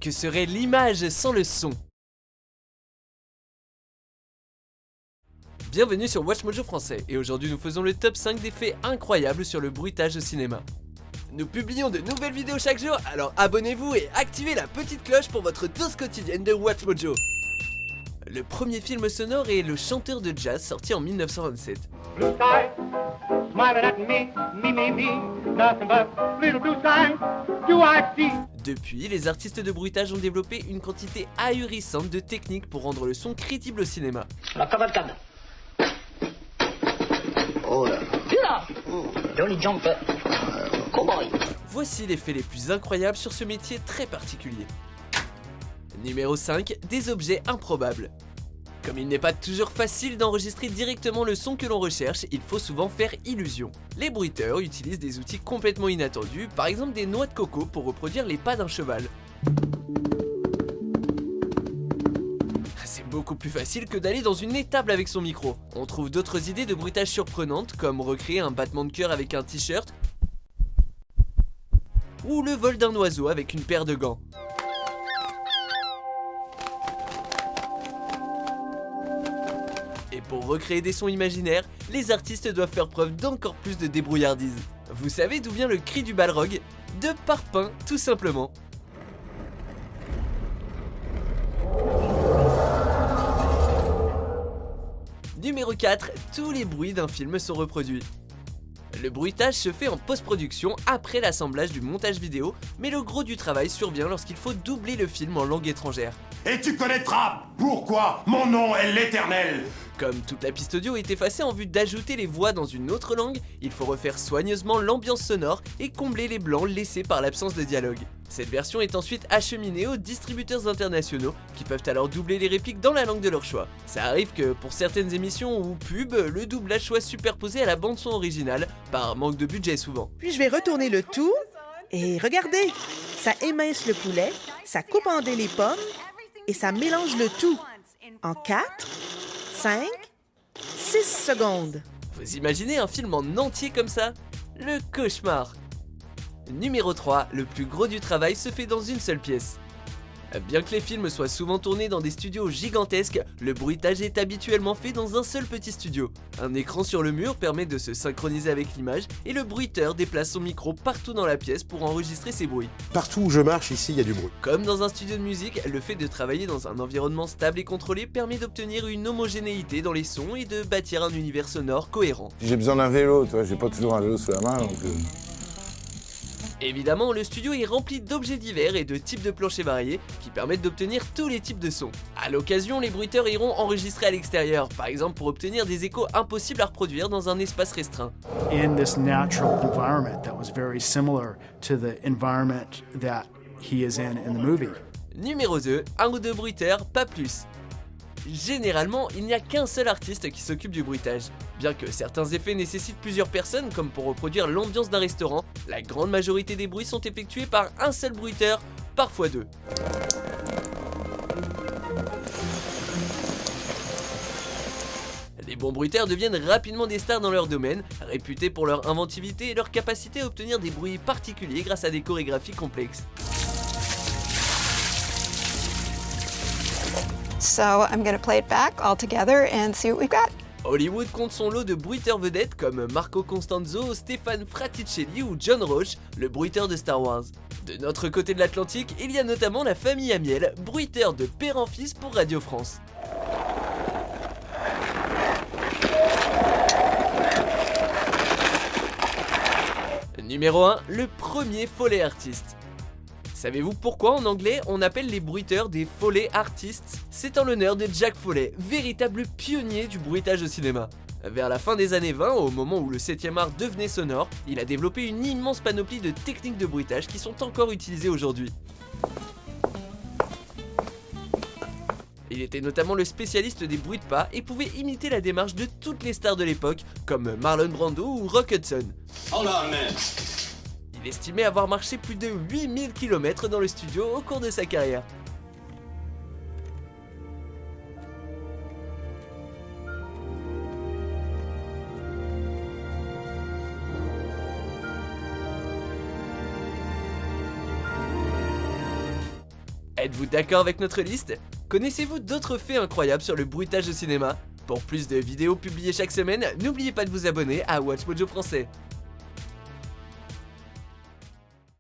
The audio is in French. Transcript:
Que serait l'image sans le son? Bienvenue sur Watch Mojo français, et aujourd'hui nous faisons le top 5 des faits incroyables sur le bruitage au cinéma. Nous publions de nouvelles vidéos chaque jour, alors abonnez-vous et activez la petite cloche pour votre dose quotidienne de Watch Mojo. Le premier film sonore est Le chanteur de jazz, sorti en 1927. Blue sky, smiling at me, nothing but little blue sky, do I see. Depuis, les artistes de bruitage ont développé une quantité ahurissante de techniques pour rendre le son crédible au cinéma. La cavalcade. Oh là. Jolly jumper. Cowboy. Voici les faits les plus incroyables sur ce métier très particulier. Numéro 5, des objets improbables. Comme il n'est pas toujours facile d'enregistrer directement le son que l'on recherche, il faut souvent faire illusion. Les bruiteurs utilisent des outils complètement inattendus, par exemple des noix de coco pour reproduire les pas d'un cheval. C'est beaucoup plus facile que d'aller dans une étable avec son micro. On trouve d'autres idées de bruitage surprenantes, comme recréer un battement de cœur avec un t-shirt, ou le vol d'un oiseau avec une paire de gants. Et pour recréer des sons imaginaires, les artistes doivent faire preuve d'encore plus de débrouillardise. Vous savez d'où vient le cri du balrog? De Parpaing, tout simplement. Numéro 4, tous les bruits d'un film sont reproduits. Le bruitage se fait en post-production après l'assemblage du montage vidéo, mais le gros du travail survient lorsqu'il faut doubler le film en langue étrangère. Et tu connaîtras pourquoi mon nom est l'Éternel. Comme toute la piste audio est effacée en vue d'ajouter les voix dans une autre langue, il faut refaire soigneusement l'ambiance sonore et combler les blancs laissés par l'absence de dialogue. Cette version est ensuite acheminée aux distributeurs internationaux qui peuvent alors doubler les répliques dans la langue de leur choix. Ça arrive que pour certaines émissions ou pubs, le doublage soit superposé à la bande son originale, par manque de budget souvent. Puis je vais retourner le tout et regardez, ça émince le poulet, ça coupe en dés les pommes et ça mélange le tout en 4, 5, 6 secondes. Vous imaginez un film en entier comme ça? Le cauchemar! Numéro 3, le plus gros du travail se fait dans une seule pièce. Bien que les films soient souvent tournés dans des studios gigantesques, le bruitage est habituellement fait dans un seul petit studio. Un écran sur le mur permet de se synchroniser avec l'image et le bruiteur déplace son micro partout dans la pièce pour enregistrer ses bruits. Partout où je marche ici, il y a du bruit. Comme dans un studio de musique, le fait de travailler dans un environnement stable et contrôlé permet d'obtenir une homogénéité dans les sons et de bâtir un univers sonore cohérent. J'ai besoin d'un vélo, tu vois, j'ai pas toujours un vélo sous la main, donc... Évidemment, le studio est rempli d'objets divers et de types de planchers variés qui permettent d'obtenir tous les types de sons. À l'occasion, les bruiteurs iront enregistrer à l'extérieur, par exemple pour obtenir des échos impossibles à reproduire dans un espace restreint. In this natural environment that was very similar to the environment that he is in the movie. Numéro 2, un ou deux bruiteurs, pas plus. Généralement, il n'y a qu'un seul artiste qui s'occupe du bruitage. Bien que certains effets nécessitent plusieurs personnes, comme pour reproduire l'ambiance d'un restaurant, la grande majorité des bruits sont effectués par un seul bruiteur, parfois deux. Les bons bruiteurs deviennent rapidement des stars dans leur domaine, réputés pour leur inventivité et leur capacité à obtenir des bruits particuliers grâce à des chorégraphies complexes. So I'm going to play it back all together and see what we've got. Hollywood compte son lot de bruiteurs vedettes comme Marco Costanzo, Stéphane Fraticelli ou John Roche, le bruiteur de Star Wars. De notre côté de l'Atlantique, il y a notamment la famille Amiel, bruiteur de père en fils pour Radio France. Numéro 1, le premier Foley artiste. Savez-vous pourquoi en anglais on appelle les bruiteurs des Foley artists? C'est en l'honneur de Jack Foley, véritable pionnier du bruitage au cinéma. Vers la fin des années 20, au moment où le 7e art devenait sonore, il a développé une immense panoplie de techniques de bruitage qui sont encore utilisées aujourd'hui. Il était notamment le spécialiste des bruits de pas et pouvait imiter la démarche de toutes les stars de l'époque, comme Marlon Brando ou Rock Hudson. Hold on, man. Il estimait avoir marché plus de 8000 km dans le studio au cours de sa carrière. Êtes-vous d'accord avec notre liste? Connaissez-vous d'autres faits incroyables sur le bruitage au cinéma? Pour plus de vidéos publiées chaque semaine, n'oubliez pas de vous abonner à Watch Mojo Français.